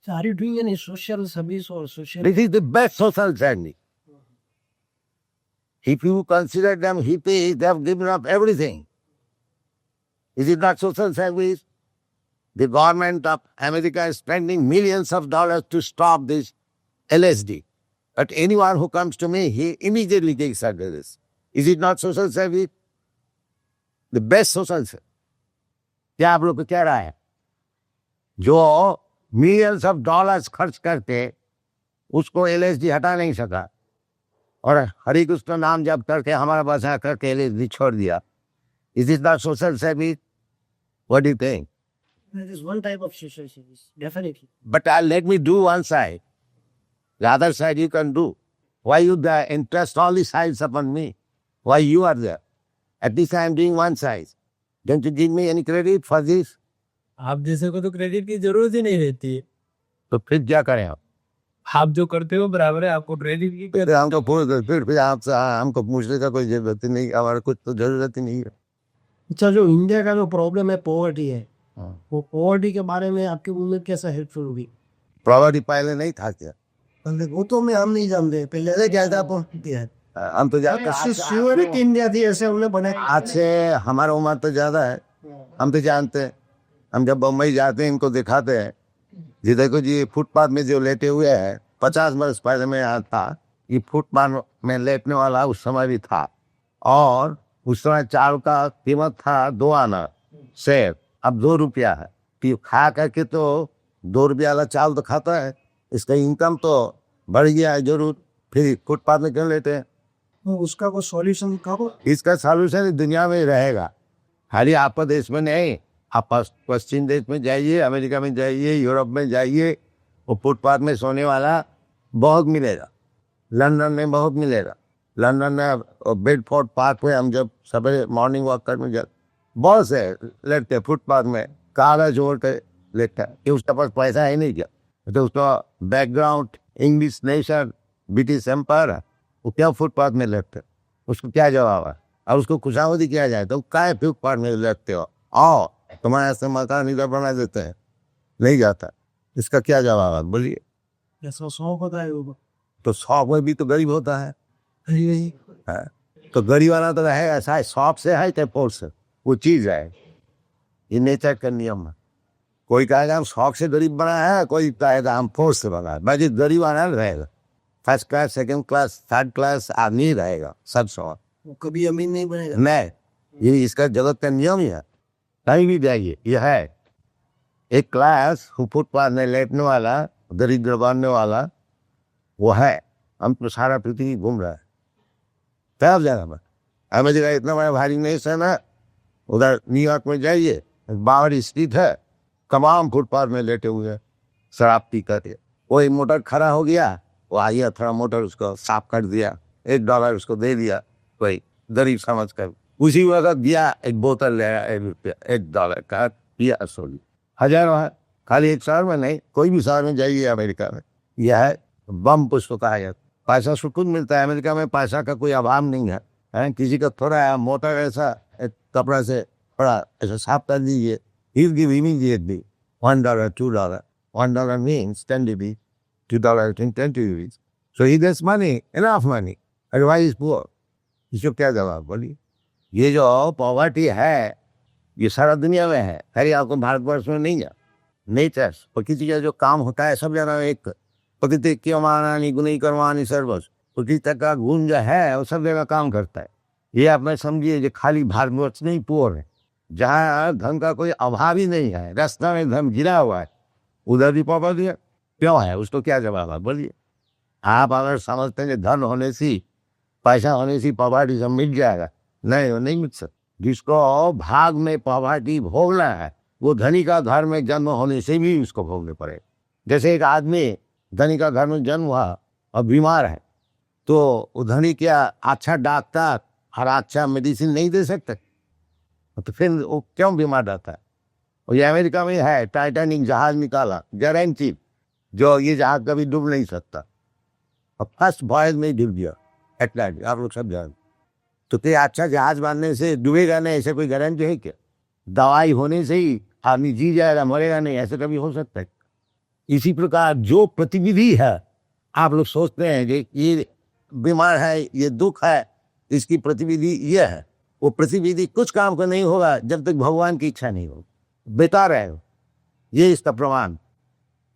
So are you doing any social service or social? This is the best social journey. If you consider them hippies, they have given up everything. Is it not social service? The government of America is spending millions of dollars to stop this LSD. But anyone who comes to me, he immediately takes under this. Is it not social service? The best social service. क्या आप लोग को कह रहा है? जो millions of dollars खर्च करके उसको LSD हटा नहीं सका और हरि कृष्ण नाम जप करके हमारा बसा करके LSD छोड़ दिया. Is it not social service? What do you think? That is one type of social service, definitely. But let me do one side. The other side you can do. Why you interest all the sides upon me? Why you are there? At least I am doing one side. Don't you give me any credit for this? आप जैसे को तो credit की जरूरत ही नहीं रहती है. तो फिर क्या करें आप? आप जो करते हो बराबर है, आपको क्रेडिट की. फिर हमको फिर आपसे हमको पूछने का कोई जरूरत ही नहीं, हमारा कुछ तो जरूरत ही नहीं है. अच्छा, जो इंडिया का जो प्रॉब्लम है पॉवर्टी है, हाँ. वो पॉवर्टी के बारे में आपकी मूवमेंट कैसा हेल्पफुल होगी? प्रॉपर्टी पहले नहीं था क्या? पहले वो तो हम नहीं जानते, पहले से क्या था पॉवर्टी है. हम तो जानते इंडिया थी ऐसे हमने बने. आज से हमारा उम्र तो ज्यादा है, हम तो जानते हैं. हम जब बम्बई जाते हैं इनको दिखाते हैं, जी देखो जी फुटपाथ में जो लेटे हुए हैं, 50 वर्ष पहले में यहाँ था, ये फुटपाथ में लेटने वाला उस समय भी था. और उस समय चावल का कीमत था 2 आना शेर, अब 2 रुपया है. फिर खा करके तो 2 रुपया वाला चावल तो खाता है, इसका इनकम तो बढ़ गया है जरूर. फिर फुटपाथ में क्यों लेते हैं? तो उसका कोई सॉल्यूशन कहो. इसका सॉल्यूशन दुनिया में रहेगा, खाली आपका देश में नहीं. आप पश्चिम देश में जाइए, अमेरिका में जाइए, यूरोप में जाइए, वो फुटपाथ में सोने वाला बहुत मिलेगा. लंदन में बहुत मिलेगा. लंदन में बेडफोर्ड पार्क में हम जब सवेरे मॉर्निंग वॉक करने जाते, बहुत से लेटते फुटपाथ में, कागज जोड़ के लेटता है कि उसके पास पैसा है नहीं क्या. तो उसका background English nation, British Empire है, वो क्या फुटपाथ में लेटते? उसको क्या जवाब है? और उसको खुशामदी किया जाए तो क्या फुटपाथ में लेटते हो? आओ तुम्हारे ऐसे मकान इधर बना देते हैं, नहीं जाता. इसका क्या जवाब है बोलिए? ऐसा शौक होता है वो. तो शौक में भी तो गरीब होता है. तो गरीब वाला तो है ऐसा है, शौक से है चाहे फोर्स से, वो चीज है. ये नेचर का नियम है. कोई कहेगा हम शौक से गरीब बना है, कोई कहेगा हम फोर्स से बना है. भाई गरीब आना रहेगा, first class, second class, third class आदमी रहेगा, सब शौक. वो कभी अमीर नहीं बनेगा. नहीं, ये इसका जगत का नियम ही है. कहीं भी जाइए ये है. एक क्लास फुटपाथ में लेटने वाला, दरिद्र बनने वाला, वो है. हम तो सारा पृथ्वी घूम रहा है. तब जाना मैं अमेरिका इतना बड़ा भारी नहीं है ना. उधर न्यूयॉर्क में जाइए, बावर स्ट्रीट है, तमाम फुटपाथ में लेटे हुए हैं शराब पी कर. कोई मोटर खड़ा हो गया, वो आइए थोड़ा मोटर उसको साफ कर दिया, $1 उसको दे दिया, कोई गरीब समझ कर उसी वक्त दिया, एक बोतल ले आया, $1 का पिया. सोली हजारों है, खाली एक शहर में नहीं, कोई भी शहर में जाइए अमेरिका में. यह है बम पुष्प कहा जाता. पैसा सुकून मिलता है अमेरिका में, पैसा का कोई अभाव नहीं है. किसी का थोड़ा मोटा ऐसा एक कपड़ा से थोड़ा ऐसा साफ कर दीजिए, he'll give immediately $1, $2. $1 means 10 dB, $2 means 10 dB. So he gets money, enough money. Otherwise he's poor. इसको क्या जवाब बोलिए? ये जो पॉवर्टी है ये सारा दुनिया में है, खैर आपको भारतवर्ष में नहीं है. नेचर प्रकृति का जो काम होता है सब जगह एक. प्रकृति क्यों मानानी गुणी करवानी सर्वस, प्रकृति का गुण जो है वो सब जगह काम करता है. ये आप में समझिए जो खाली भारतवर्ष नहीं पुअर है, जहाँ धन का कोई अभाव ही नहीं है, रास्ता में धन गिरा हुआ है, उधर भी पॉवर्टी क्यों है? उसको क्या जवाब है बोलिए? आप अगर समझते हैं कि धन होने से, पैसा होने से पॉवर्टी सब मिल जाएगा, नहीं वो नहीं मिल सकता. जिसको भाग में पॉवर्टी भोगना है वो धनी का घर में जन्म होने से भी उसको भोगने पड़े. जैसे एक आदमी धनी का घर में जन्म हुआ और बीमार है, तो वो धनी क्या अच्छा डॉक्टर और अच्छा मेडिसिन नहीं दे सकते? तो फिर वो क्यों बीमार रहता है? और ये अमेरिका में है, टाइटैनिक जहाज निकाला, गारंटी, जो ये जहाज कभी डूब नहीं सकता, और फर्स्ट वॉयज में डूब गया एटलांटिक. आप लोग सब जानते. तो क्या अच्छा जहाज बनने से डूबेगा नहीं, ऐसे कोई गारंटी है क्या? दवाई होने से ही आदमी जी जाएगा, मरेगा नहीं, ऐसे कभी हो सकता है? इसी प्रकार जो प्रतिविधि है, आप लोग सोचते हैं कि ये बीमार है, ये दुख है, इसकी प्रतिविधि ये है, वो प्रतिविधि कुछ काम का नहीं होगा जब तक भगवान की इच्छा नहीं होगी, बेकार है। ये इसका प्रमाण,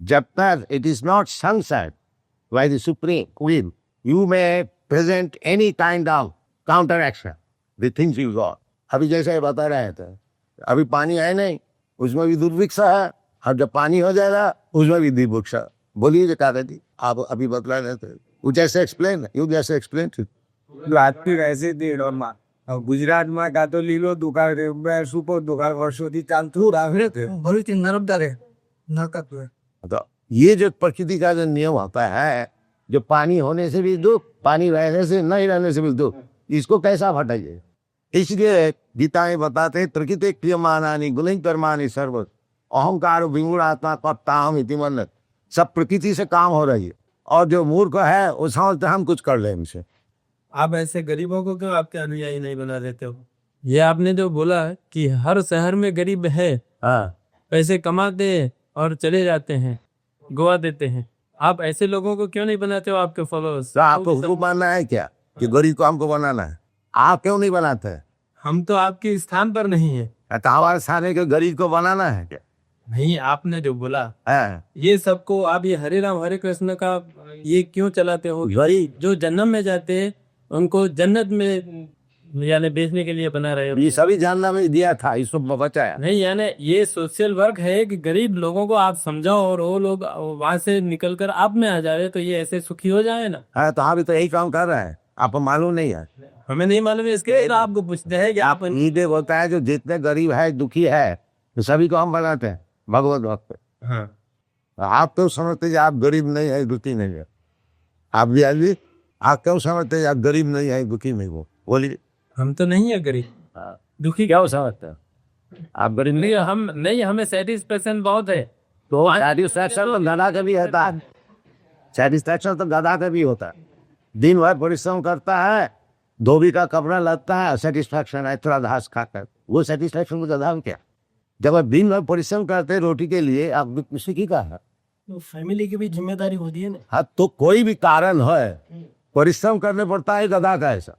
जब तक it is not sunset by the supreme will, you may present any kind of counter action the things you got. अभी जैसे ये बता रहे थे, अभी पानी है नहीं, उसमें भी दुर्भिक्षा है, और जब पानी हो जाएगा उसमें भी दुर्भिक्षा। बोलिए जो क्या कहती आप अभी बतला रहे थे, यू जैसे एक्सप्लेन, यू जैसे एक्सप्लेन। આજથી રહેશે તે રોડમાં ગુજરાતમાં કાં તો લીલો દુકાળ સુપર દુકાળ વર્ષોથી ચાલતું આવે છે ભરૂચ નર્મદા રે નરકત રે। तो ये जो प्रकृति का जो नियम होता है, जो पानी होने से भी दुख, पानी रहने से नहीं रहने से भी दुख, इसको कैसा हटाइए। इसलिए गीता में बताते हैं प्रकृति क्रियमानानि गुणिं कर्माणि सर्व अहंकार विमूढ़ आत्मा तत्ताहम इति मन्यते। सब प्रकृति से काम हो रही है, और जो मूर्ख है वो समझते हम कुछ कर लें इनसे। आप ऐसे गरीबों को क्यों आपके अनुयायी नहीं बना देते हो? ये आपने जो बोला कि हर शहर में गरीब है, हाँ, पैसे कमाते हैं और चले जाते हैं, गोवा देते हैं, आप ऐसे लोगों को क्यों नहीं बनाते हो आपके फॉलोअर्स? तो आपको हुक्म मानना है क्या कि गरीब को हमको बनाना है? आप क्यों नहीं बनाते? हम तो आपके स्थान पर नहीं है। तो हमारे सारे के गरीब को बनाना है क्या? नहीं, आपने जो बोला है ये सबको, आप ये हरे राम हरे कृष्ण का ये क्यों चलाते हो? गरीब जो जन्नत में जाते हैं उनको जन्नत में यानी बेचने के लिए बना रहे हो। ये सभी जानना में दिया था, इसको बचाया नहीं, यानी ये सोशल वर्क है कि गरीब लोगों को आप समझाओ और वो लोग वहां से निकलकर आप में आ जाए, तो ये ऐसे सुखी हो जाए ना। है। तो हम तो यही काम कर रहे हैं, आपको मालूम नहीं है। हमें नहीं मालूम है, इसके लिए तो आपको पूछते हैं कि आप नीचे होता है जो जितने गरीब है दुखी है तो सभी को हम बनाते हैं भगवत भक्त। हाँ, आप क्यों समझते हैं आप गरीब नहीं है दुखी नहीं है? आप भी आदमी, आप क्यों समझते हैं आप गरीब नहीं है दुखी नहीं हो? बोलिए। हम तो नहीं है गरीब दुखी, क्या समझते हैं आप गरीब नहीं? नहीं हम नहीं, हमें सेटिस्फेक्शन बहुत है। तो सेटिस्फैक्शन तो गधा का भी होता है, सेटिस्फैक्शन तो गधा का भी होता है। दिन भर परिश्रम करता है, धोबी का कपड़ा लगता है, सेटिस्फैक्शन है थोड़ा घास खाकर, वो सेटिस्फैक्शन तो गधा में क्या? जब आप दिन भर परिश्रम करते हैं रोटी के लिए, आप किसी की कहा तो फैमिली की भी जिम्मेदारी होती है ना। हाँ, तो कोई भी कारण है परिश्रम करने पड़ता है गधा का ऐसा,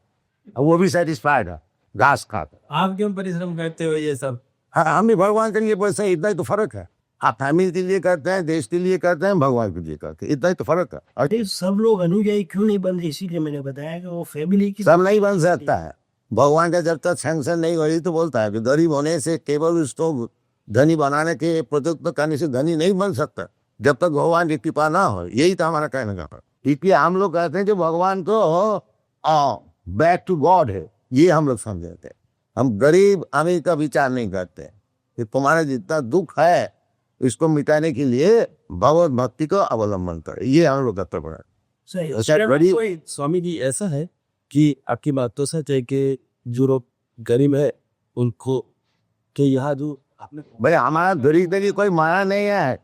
वो भी सेटिस्फाइड है घास खाकर। आप क्यों परिश्रम करते हो ये सब? हाँ, हम भी भगवान के लिए पैसा, इतना ही तो फर्क है। आप फैमिली के लिए करते हैं, देश के लिए करते हैं, भगवान के लिए करते हैं, इतना ही तो फर्क है। और अरे सब लोग अनुयायी क्यों नहीं बन रहे, इसीलिए मैंने बताया कि वो फैमिली की सब नहीं बन सकता है। भगवान का जब तक सैंक्शन नहीं हो रही तो बोलता है कि गरीब होने से केवल उसको धनी बनाने के प्रयत्न करने से धनी नहीं बन सकता जब तक भगवान की कृपा ना हो। यही तो हमारा कहने का है। इसलिए हम लोग कहते हैं जो भगवान को बैक टू गॉड है, ये हम लोग समझते हैं। हम गरीब अमीर का विचार नहीं करते कि तुम्हारा जितना दुख है इसको मिटाने के लिए भगवत भक्ति को अवलंबन करें, ये हम लोग करते पड़ा। सही अच्छा, गरीब स्वामी जी ऐसा है कि आपकी बात तो सच है कि जो लोग गरीब है उनको के यहाँ जो आपने भाई हमारा गरीब के लिए कोई माया नहीं है।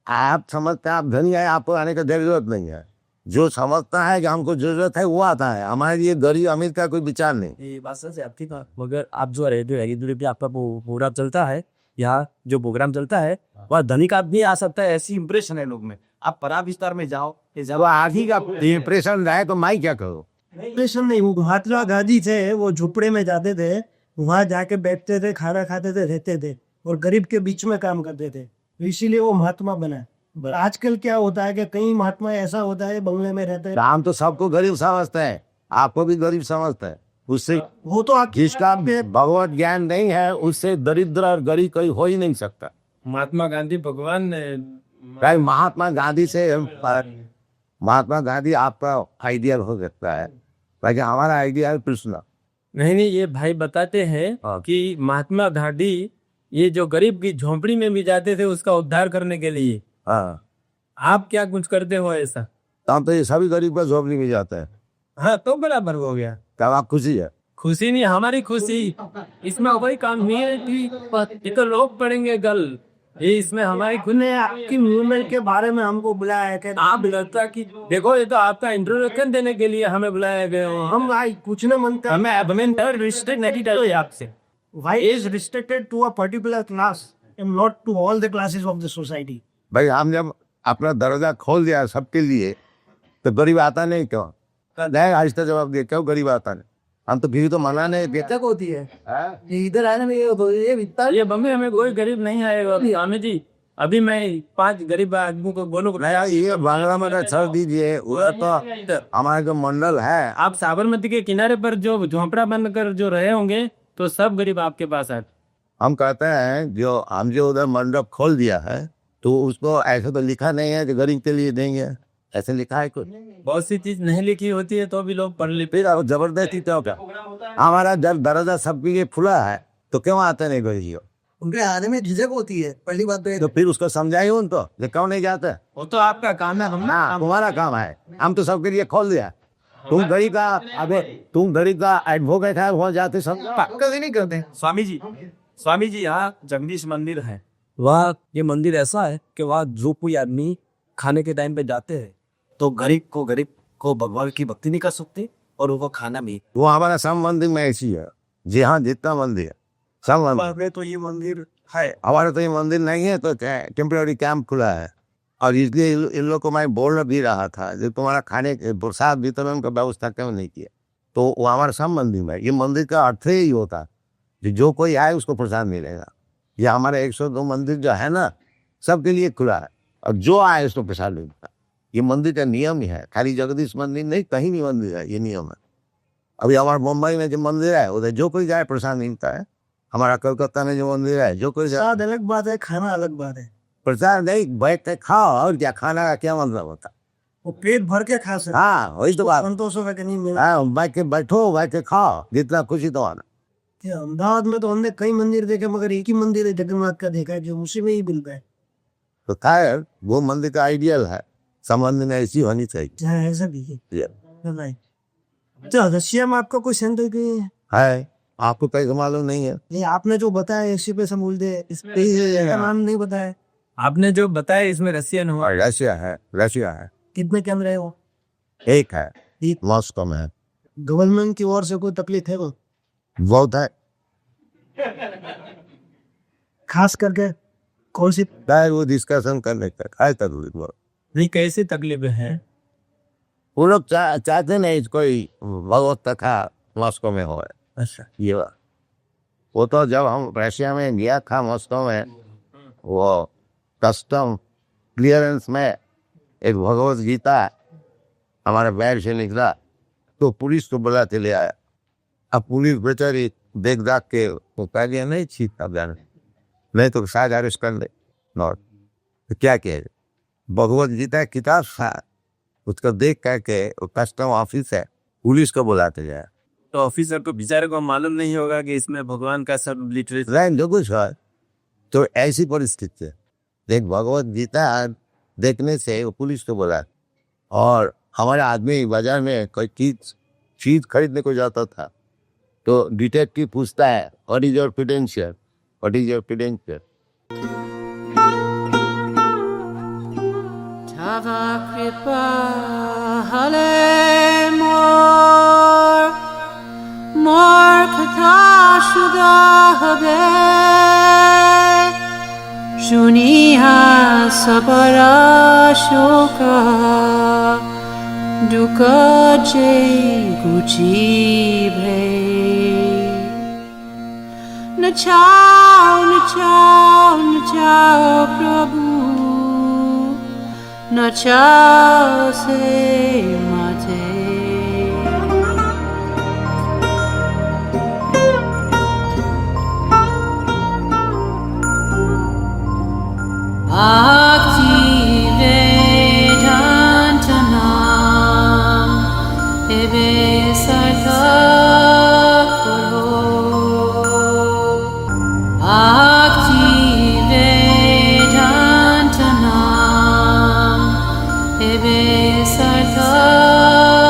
आप समझते हैं आप धनी है, आपको आने की जरूरत नहीं है। जो समझता है कि हमको जरूरत है वो आता है, हमारे लिए गरीब अमीर का कोई विचार नहीं। ये बात सच है आपकी। मगर आप जो रेडियो रेगुलर पे आपका प्रोग्राम चलता है, यहाँ जो प्रोग्राम चलता है वह धनी का भी आ सकता है, ऐसी इंप्रेशन है लोग में। आप परा विस्तार में जाओ, जब आधी का इंप्रेशन रहे तो मैं क्या करूँ? इंप्रेशन नहीं, वो महात्मा गांधी थे, वो झुपड़े में जाते थे, वहां जाके बैठते थे, खाना खाते थे, रहते थे और गरीब के बीच में काम करते थे, तो इसीलिए वो महात्मा बना। पर आजकल क्या होता है कि कई महात्मा ऐसा होता है बंगले में रहते हैं। हम तो सबको गरीब समझते हैं, आपको भी गरीब समझते हैं। उससे वो तो जिसका भगवत ज्ञान नहीं है उससे दरिद्र और गरीब कोई हो ही नहीं सकता। महात्मा गांधी भगवान ने भाई महात्मा गांधी से महात्मा गांधी आपका आइडियल हो सकता है, लेकिन हमारा आइडियल कृष्ण। नहीं, ये भाई बताते हैं कि महात्मा गांधी ये जो गरीब की झोंपड़ी में भी जाते थे उसका उद्धार करने के लिए। हाँ, आप क्या कुछ करते हो ऐसा? हम तो ये सभी गरीब का झोपड़ी में जाते हैं। हाँ, तो बराबर हो गया। तब आप खुशी है? खुशी नहीं, हमारी खुशी इसमें वही काम नहीं है कि ये तो लोग पढ़ेंगे गल, ये इसमें हमारी खुद आपकी मूवमेंट के बारे में हमको बुलाया है कि आप लगता कि देखो ये तो आपका इंट्रोडक्शन देने के लिए हमें बुलाया गए हो। हम भाई कुछ न मनते, हमें रिस्ट्रिक्ट नहीं करो आपसे। why is restricted to a particular class and not to all the classes of the society। भाई हम जब अपना दरवाजा खोल दिया सबके लिए, तो गरीब आता नहीं क्यों? जाए आहिस्ता जवाब दिए, क्यों गरीब आता नहीं? हम तो भीड़ तो मना नहीं देते। होती है हाँ? ये इधर आने में ये इतना ये बम्बे में कोई गरीब नहीं आएगा स्वामी जी। अभी मैं 5 गरीब आदमी को बोलूँ नहीं यार, ये बांग्ला में छोड़ दीजिए, वो तो हमारे जो मंडल है। आप साबरमती के किनारे पर जो झोंपड़ा बनकर जो रहे होंगे तो सब गरीब आपके पास आए। हम कहते हैं जो उधर मंडप खोल दिया है, तो उसको ऐसे तो लिखा नहीं है कि गरीब के लिए देंगे, ऐसे लिखा है कुछ? बहुत सी चीज नहीं लिखी होती है तो भी लोग पढ़ लेते। फिर अब जबरदस्ती तो क्या? हमारा जब दरवाजा सबके लिए खुला है तो क्यों आते नहीं गरीब? उनके आने में झिझक होती है, पहली बात तो ये। तो फिर उसको समझाइए उनको, ये क्यों नहीं जाते? वो तो आपका काम है, हम ना तुम्हारा काम है, हम तो सबके लिए खोल दिया। तुम गरीब का, अबे तुम गरीब का एडवोकेट है, वहाँ जाते समझा कभी नहीं करते। स्वामी जी यहाँ जगदीश मंदिर है। वहाँ ये मंदिर ऐसा है कि वहाँ जो कोई आदमी खाने के टाइम पे जाते हैं तो गरीब को भगवान की भक्ति नहीं कर सकते और उनको खाना भी। वो हमारा सब मंदिर में ऐसी है। जी हाँ, जितना मंदिर है सब मंदिर में तो ये मंदिर है। हमारा तो ये मंदिर नहीं है, तो टेम्पररी कैंप खुला है। और इसलिए इन लोग को मैं बोल भी रहा था, जो तुम्हारा खाने के प्रसाद वितरण का व्यवस्था क्यों नहीं किया? तो वो हमारा सब मंदिर में, ये मंदिर का अर्थ ही होता है जो कोई आए उसको प्रसाद मिलेगा। ये हमारे 102 मंदिर जो है ना, सबके लिए खुला है और जो आए उसको प्रसाद मिलता है। ये मंदिर का नियम ही है, खाली जगदीश मंदिर नहीं, कहीं भी मंदिर है, ये नियम है। अभी हमारे मुंबई में जो मंदिर है उधर जो कोई जाए प्रसाद मिलता है। हमारा कलकत्ता में जो मंदिर है जो कोई जाए, प्रसाद अलग बात है, खाना अलग बात है। प्रसाद नहीं, बैठ के खाओ, और क्या खाना का क्या मतलब होता? वो पेट भर के खा सकते, हाँ वही तो बात। संतोष होगा कि नहीं मिला। हाँ, बैठ के बैठो, बैठ के खाओ, जितना खुशी तो आना। ये अहमदाबाद में तो हमने कई मंदिर देखे, मगर एक ही मंदिर है जगन्नाथ का देखा है जो उसी में ही मिलता है। तो खैर वो मंदिर का आइडियल है, संबंध में ऐसी होनी चाहिए। जहाँ ऐसा भी है। ये नहीं। तो रशिया में आपका कोई सेंटर की है, आपको कैसे मालूम नहीं है? ये आपने जो बताया इसी पे समूल दे, इस पे नाम नहीं बताया। आपने जो बताया इसमें रशियन हुआ। और रशिया है, कितने केंद्र है वो? एक है, एक। मॉस्को में है। गवर्नमेंट की ओर से कोई तकलीफ है वो? बहुत है, खास करके कौन सी? खैर वो डिस्कशन करने का खाए तक नहीं, कैसी तकलीफें हैं? वो लोग चाहते नहीं कोई भगवत कथा मॉस्को में हो। अच्छा, ये बात। वो तो जब हम रशिया में गया था मॉस्को में, वो कस्टम क्लियरेंस में एक भगवत गीता हमारे बैग से निकला, तो पुलिस को बुला के ले आया। अब पुलिस बेचारी देख दाख के वो कह दिया नहीं ठीक था जाने, नहीं तो शायद अरेस्ट कर ले। और तो क्या किया, भगवत गीता किताब था, उसको देख करके कस्टम ऑफिस है, पुलिस को बुलाते जाए। तो ऑफिसर को बेचारे को मालूम नहीं होगा कि इसमें भगवान का सब लिटरेचर। रैन जो कुछ है, तो ऐसी परिस्थिति है। देख भगवत गीता देखने से वो पुलिस को बुला, और हमारे आदमी बाजार में कोई चीज खरीदने को जाता था, तो डिटेक्टिव पूछता है what is your credential, what is your credential. Tava kripa hale mor kata shuda habe shuniha sabara shoka duka jai guji bhe na chao prabhu na chao se mate Bhakti Vedantanam Ebe Sarthak Karo Bhakti Vedantanam Ebe Sarthak